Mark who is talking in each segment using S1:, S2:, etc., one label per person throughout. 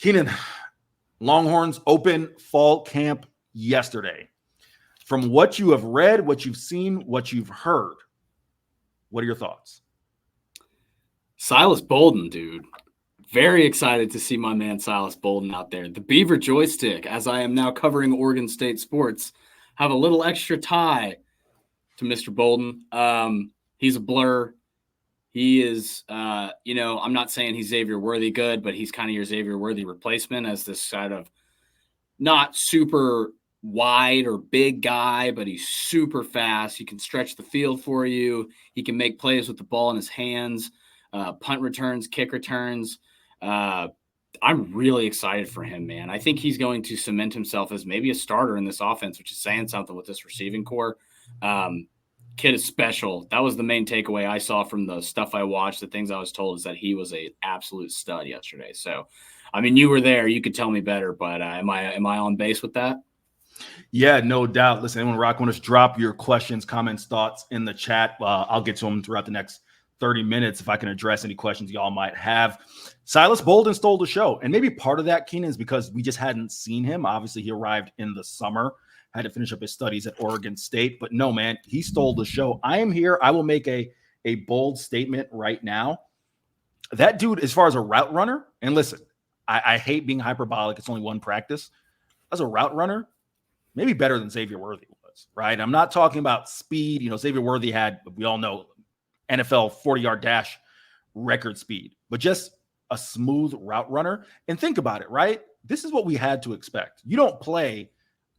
S1: Keenan, Longhorns open fall camp yesterday. From what you have read, what you've seen, what you've heard, what are your thoughts?
S2: Silas Balden, dude. Very excited to see my man Silas Balden out there. The Beaver joystick, as I am now covering Oregon State sports, have a little extra tie to Mr. Balden. He's a blur. He is, I'm not saying he's Xavier Worthy good, but he's kind of your Xavier Worthy replacement as this kind of not super wide or big guy, but he's super fast. He can stretch the field for you. He can make plays with the ball in his hands, punt returns, kick returns. I'm really excited for him, man. I think he's going to cement himself as maybe a starter in this offense, which is saying something with this receiving core. Kid is special. That was the main takeaway I saw from the stuff I watched. The things I was told is that he was an absolute stud yesterday. So, I mean, you were there. You could tell me better, but am I on base with that?
S1: Yeah, no doubt. Listen, anyone rock, want to drop your questions, comments, thoughts in the chat. I'll get to them throughout the next 30 minutes if I can address any questions y'all might have. Silas Balden stole the show. And maybe part of that, Keenan, is because we just hadn't seen him. Obviously, he arrived in the summer, had to finish up his studies at Oregon State. But no, man, he stole the show. I am here. I will make a bold statement right now. That dude, as far as a route runner, and listen, I hate being hyperbolic. It's only one practice. As a route runner, maybe better than Xavier Worthy was, right? I'm not talking about speed. Xavier Worthy had, we all know, NFL 40-yard dash record speed, but just a smooth route runner. And think about it, right? This is what we had to expect. You don't play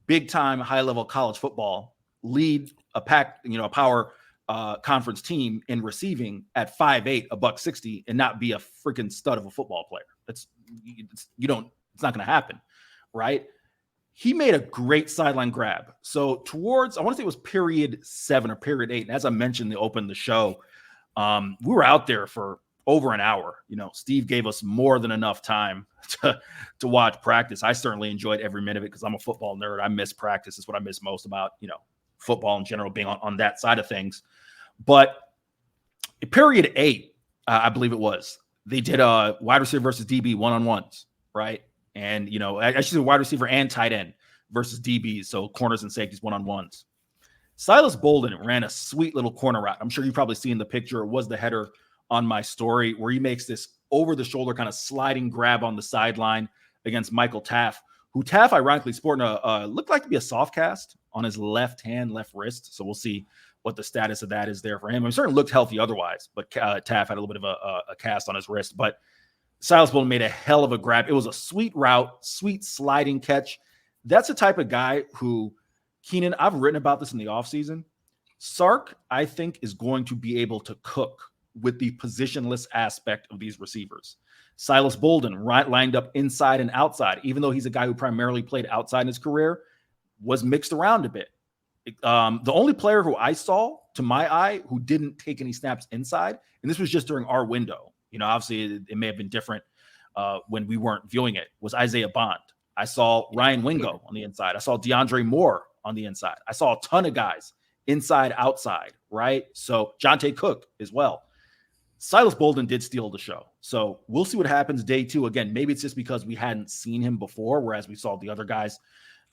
S1: big-time, high-level college football, lead a power conference team in receiving at 5'8", $160, and not be a freaking stud of a football player. It's not going to happen, right? He made a great sideline grab. So towards, I want to say it was period 7 or period 8. And as I mentioned, they opened the show. We were out there for over an hour. Steve gave us more than enough time to watch practice. I certainly enjoyed every minute of it because I'm a football nerd. I miss practice. It's what I miss most about, football in general, being on that side of things. But period 8, I believe it was, they did a wide receiver versus DB one-on-ones, right? And, I should say wide receiver and tight end versus DBs, so corners and safeties one-on-ones. Silas Balden ran a sweet little corner route. I'm sure you've probably seen the picture. It was the header on my story where he makes this over-the-shoulder kind of sliding grab on the sideline against Michael Taff, who Taff, ironically, sporting looked like to be a soft cast on his left hand, left wrist. So we'll see what the status of that is there for him. He certainly looked healthy otherwise, but Taff had a little bit of a cast on his wrist. But Silas Balden made a hell of a grab. It was a sweet route, sweet sliding catch. That's the type of guy who, Keenan, I've written about this in the offseason. Sark, I think, is going to be able to cook with the positionless aspect of these receivers. Silas Balden lined up inside and outside, even though he's a guy who primarily played outside in his career, was mixed around a bit. The only player who I saw, to my eye, who didn't take any snaps inside, and this was just during our window, obviously it may have been different when we weren't viewing it, was Isaiah Bond. I saw Ryan Wingo on the inside. I saw DeAndre Moore on the inside. I saw a ton of guys inside, outside, right? So Jonte Cook as well. Silas Balden did steal the show. So we'll see what happens day 2. Again, maybe it's just because we hadn't seen him before, whereas we saw the other guys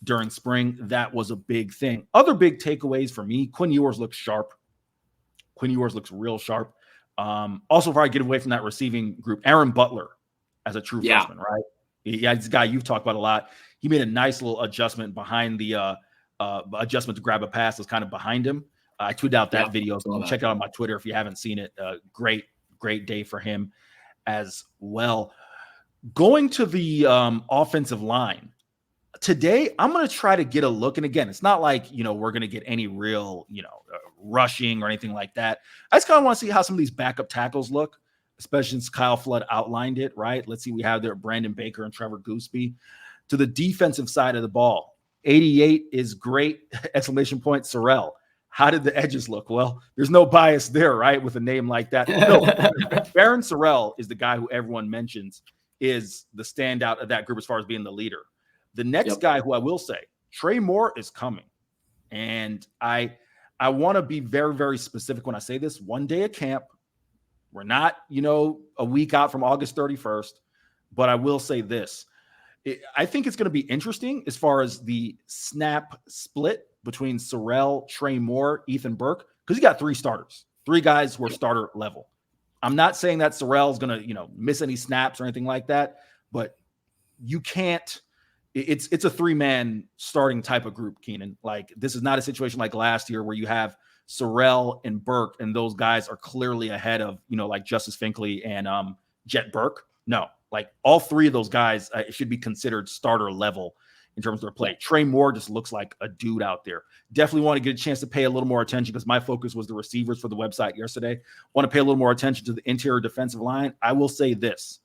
S1: during spring. That was a big thing. Other big takeaways for me, Quinn Ewers looks sharp. Quinn Ewers looks real sharp. Also, before I get away from that receiving group, Aaron Butler as a true freshman, right? Yeah, he's a guy you've talked about a lot. He made a nice little adjustment behind the adjustment to grab a pass was kind of behind him. I tweeted out that video, so check it out on my Twitter if you haven't seen it. Great day for him as well. Going to the offensive line, today, I'm going to try to get a look. And again, it's not like, we're going to get any real, rushing or anything like that. I just kind of want to see how some of these backup tackles look, especially since Kyle Flood outlined it, right? Let's see. We have there Brandon Baker and Trevor Gooseby. To the defensive side of the ball, 88 is great, exclamation point, Sorrell. How did the edges look? Well, there's no bias there, right, with a name like that. No, Baron Sorrell is the guy who everyone mentions is the standout of that group as far as being the leader. The next guy who I will say, Trey Moore is coming. And I want to be very, very specific when I say this. One day at camp. We're not, a week out from August 31st. But I will say this. I think it's going to be interesting as far as the snap split between Sorrell, Trey Moore, Ethan Burke, because you got 3 starters, 3 guys who are starter level. I'm not saying that Sorrell is going to, miss any snaps or anything like that, but you can't. It's a 3-man starting type of group, Keenan. Like, this is not a situation like last year where you have Sorrell and Burke, and those guys are clearly ahead of, like Justice Finkley and Jet Burke. No, like all 3 of those guys should be considered starter level in terms of their play. Trey Moore just looks like a dude out there. Definitely want to get a chance to pay a little more attention, because my focus was the receivers for the website yesterday. Want to pay a little more attention to the interior defensive line. I will say this.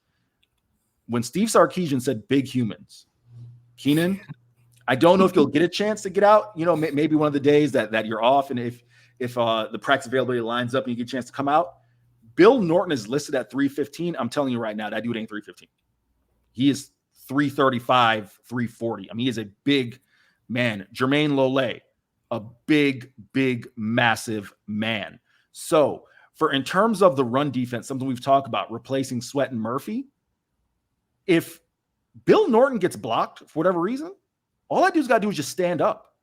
S1: When Steve Sarkisian said big humans, Keenan, I don't know if you'll get a chance to get out, maybe one of the days that you're off, and if the practice availability lines up and you get a chance to come out. Bill Norton is listed at 315. I'm telling you right now, that dude ain't 315. He is 335, 340. I mean, he is a big man. Jermaine Lole, a big, massive man. So in terms of the run defense, something we've talked about, replacing Sweat and Murphy, if Bill Norton gets blocked for whatever reason, all that dude's got to do is just stand up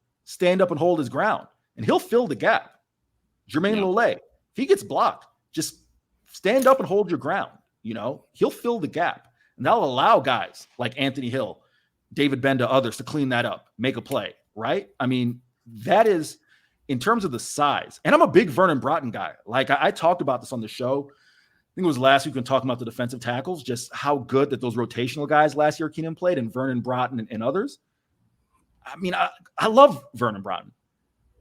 S1: and hold his ground, and he'll fill the gap. Jermaine Lole, if he gets blocked, just stand up and hold your ground. He'll fill the gap, and that'll allow guys like Anthony Hill, David Benda, others to clean that up, make a play, right? I mean, that is in terms of the size. And I'm a big Vernon Broughton guy. Like, I talked about this on the show. I think it was last week when talking about the defensive tackles, just how good that those rotational guys last year Keenan played, and Vernon Broughton and others. I mean, I love Vernon Broughton.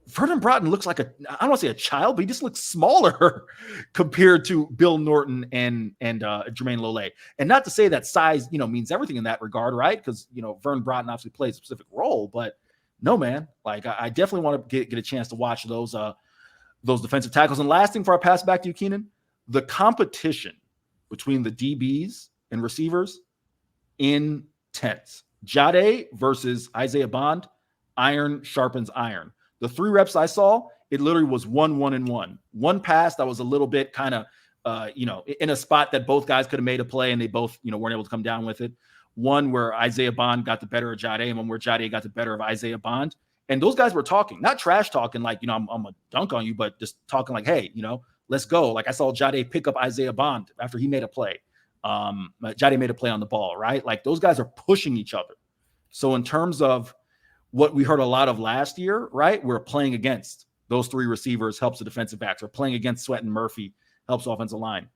S1: Vernon Broughton looks like I don't want to say a child, but he just looks smaller compared to Bill Norton and Jermaine Lole. And not to say that size, means everything in that regard, right? Because, Vernon Broughton obviously plays a specific role, but no, man, like I definitely want to get a chance to watch those defensive tackles. And last thing before I pass back to you, Keenan, the competition between the DBs and receivers, intense. Jade versus Isaiah Bond, iron sharpens iron. The 3 reps I saw, it literally was 1-1-1. One pass that was a little bit kind of, in a spot that both guys could have made a play, and they both, weren't able to come down with it. One where Isaiah Bond got the better of Jade, and one where Jade got the better of Isaiah Bond. And those guys were talking, not trash talking, like, I'm going to dunk on you, but just talking like, hey, let's go. Like, I saw Jade pick up Isaiah Bond after he made a play. Jade made a play on the ball, right? Like, those guys are pushing each other. So in terms of what we heard a lot of last year, right? We're playing against those 3 receivers, helps the defensive backs. We're playing against Sweat and Murphy, helps offensive line.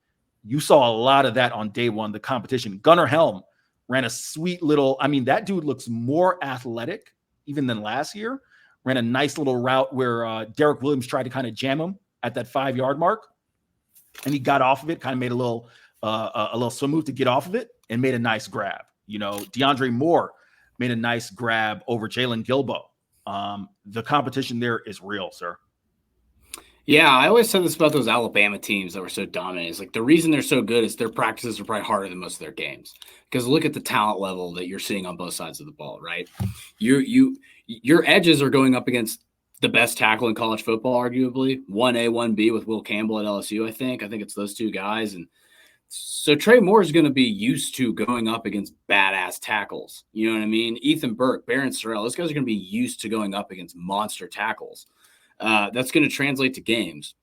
S1: You saw a lot of that on day one, the competition. Gunnar Helm ran a sweet little, that dude looks more athletic even than last year. Ran a nice little route where Derek Williams tried to kind of jam him at that 5-yard mark, and he got off of it, kind of made a little swim move to get off of it, and made a nice grab. DeAndre Moore made a nice grab over Jalen Gilbo. The competition there is real, sir.
S2: Yeah, I always said this about those Alabama teams that were so dominant. It's like the reason they're so good is their practices are probably harder than most of their games. Because look at the talent level that you're seeing on both sides of the ball, right? Your edges are going up against the best tackle in college football, arguably. 1A, 1B with Will Campbell at LSU, I think. I think it's those 2 guys. And so Trey Moore is going to be used to going up against badass tackles. You know what I mean? Ethan Burke, Barron Sorrell, those guys are going to be used to going up against monster tackles. That's going to translate to games.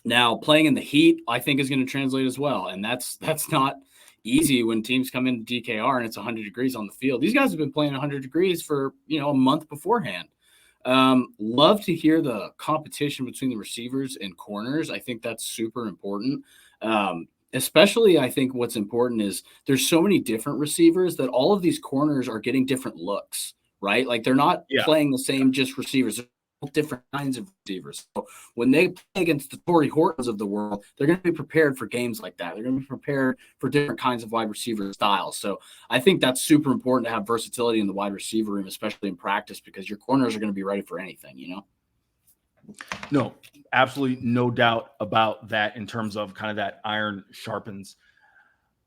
S2: Now, playing in the heat, I think, is going to translate as well. And that's not easy when teams come into DKR and it's 100 degrees on the field. These guys have been playing 100 degrees for, a month beforehand. Love to hear the competition between the receivers and corners. I think that's super important. Especially, I think what's important is there's so many different receivers that all of these corners are getting different looks, right? Like, they're not playing the same just receivers. They're all different kinds of receivers. So when they play against the Torrey Hortons of the world, they're going to be prepared for games like that. They're going to be prepared for different kinds of wide receiver styles. So I think that's super important to have versatility in the wide receiver room, especially in practice, because your corners are going to be ready for anything,
S1: No, absolutely no doubt about that in terms of kind of that iron sharpens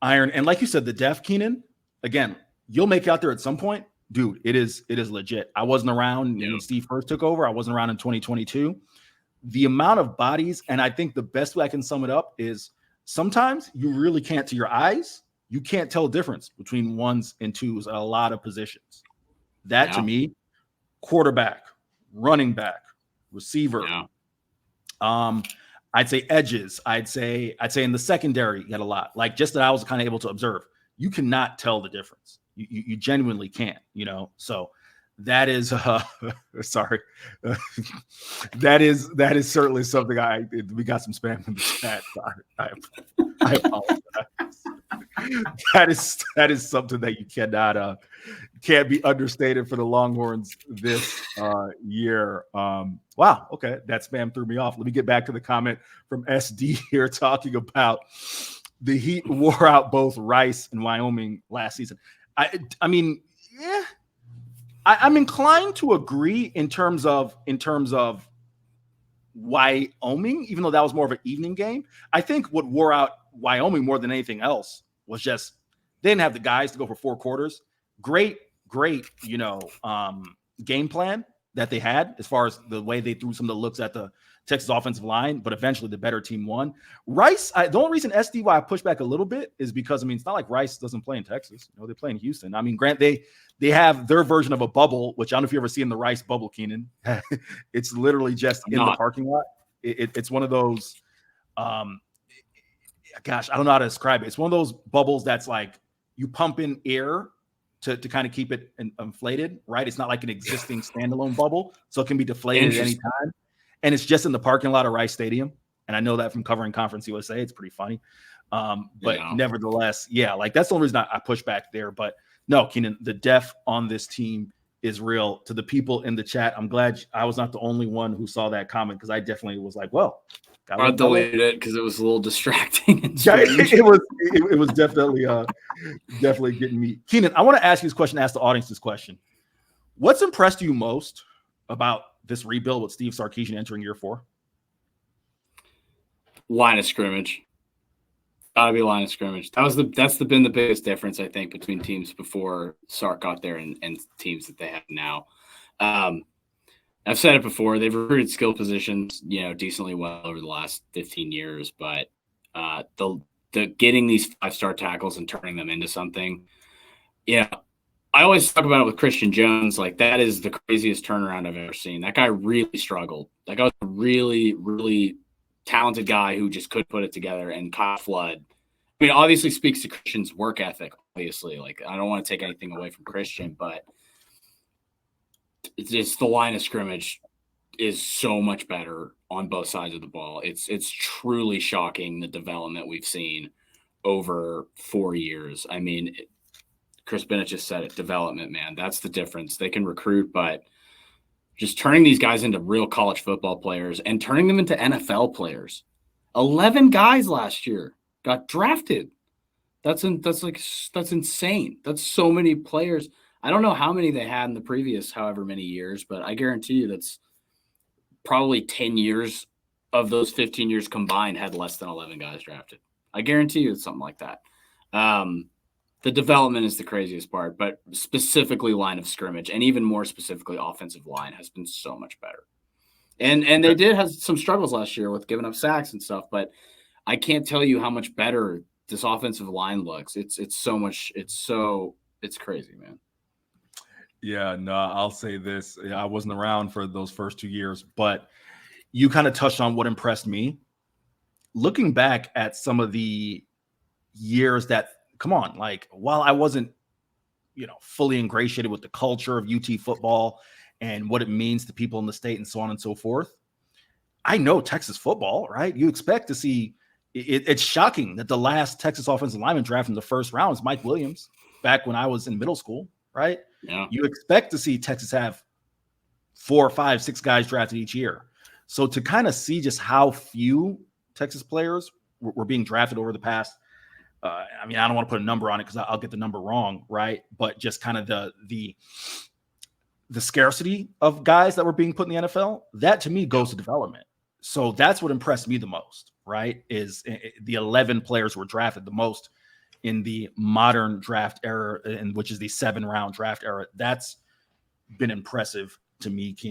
S1: iron. And like you said, the def, Keenan, again, you'll make it out there at some point. Dude, it is legit. I wasn't around when Steve first took over. I wasn't around in 2022. The amount of bodies, and I think the best way I can sum it up is sometimes you really can't to your eyes, you can't tell the difference between ones and twos at a lot of positions. That to me, quarterback, running back, receiver. I'd say edges. I'd say in the secondary, you get a lot. Like just that I was kind of able to observe. You cannot tell the difference. You genuinely can't, So that is sorry. that is certainly something we got some spam in the chat. I apologize. That is something that you can't be understated for the Longhorns this year. Wow, okay, that spam threw me off. Let me get back to the comment from SD here talking about the Heat wore out both Rice and Wyoming last season. I mean, yeah, I'm inclined to agree in terms of Wyoming, even though that was more of an evening game. I think what wore out Wyoming more than anything else was just they didn't have the guys to go for 4 quarters. Great, game plan that they had as far as the way they threw some of the looks at the Texas offensive line, but eventually the better team won. Rice, the only reason why I push back a little bit is because, it's not like Rice doesn't play in Texas. They play in Houston. Grant, they have their version of a bubble, which I don't know if you ever seen the Rice bubble, Keenan. It's literally just in the parking lot. It's one of those, gosh, I don't know how to describe it. It's one of those bubbles that's like you pump in air to kind of keep it inflated, right? It's not like an existing standalone bubble, so it can be deflated at any time. And it's just in the parking lot of Rice Stadium. And I know that from covering Conference USA. It's pretty funny. But nevertheless, that's the only reason I push back there. But no, Keenan, the depth on this team is real. To the people in the chat, I'm glad I was not the only one who saw that comment, because I definitely was like, well,
S2: I deleted it because it was a little distracting.
S1: It was definitely getting me. Keenan, I want to ask you this question, ask the audience this question. What's impressed you most about this rebuild with Steve Sarkisian entering year 4?
S2: Line of scrimmage. Gotta be line of scrimmage. That's been the biggest difference, I think, between teams before Sark got there and teams that they have now. I've said it before, they've recruited skill positions, decently well over the last 15 years, but the getting these 5-star tackles and turning them into something. I always talk about it with Christian Jones. Like, that is the craziest turnaround I've ever seen. That guy really struggled. That guy was a really, really talented guy who just couldn't put it together. And Kyle Flood, obviously speaks to Christian's work ethic, obviously. Like, I don't want to take anything away from Christian, but it's the line of scrimmage is so much better on both sides of the ball. It's truly shocking, the development we've seen over 4 years. Chris Bennett just said it, development, man. That's the difference. They can recruit, but just turning these guys into real college football players and turning them into NFL players. 11 guys last year got drafted. That's insane. That's so many players. I don't know how many they had in the previous however many years, but I guarantee you that's probably 10 years of those 15 years combined had less than 11 guys drafted. I guarantee you it's something like that. The development is the craziest part, but specifically line of scrimmage, and even more specifically offensive line, has been so much better. And they did have some struggles last year with giving up sacks and stuff, but I can't tell you how much better this offensive line looks. It's crazy, man.
S1: Yeah, no, I'll say this. I wasn't around for those first 2 years, but you kind of touched on what impressed me. Looking back at some of the years that, come on, like, while I wasn't, fully ingratiated with the culture of UT football and what it means to people in the state and so on and so forth, I know Texas football, right? You expect to see it's shocking that the last Texas offensive lineman drafted in the first round was Mike Williams back when I was in middle school, right?
S2: Yeah.
S1: You expect to see Texas have 4, 5, 6 guys drafted each year. So to kind of see just how few Texas players were being drafted over the past, I don't want to put a number on it because I'll get the number wrong, right? But just kind of the scarcity of guys that were being put in the NFL, that to me goes to development. So that's what impressed me the most, right? Is the 11 players who were drafted the most in the modern draft era, and which is the 7-round draft era. That's been impressive to me,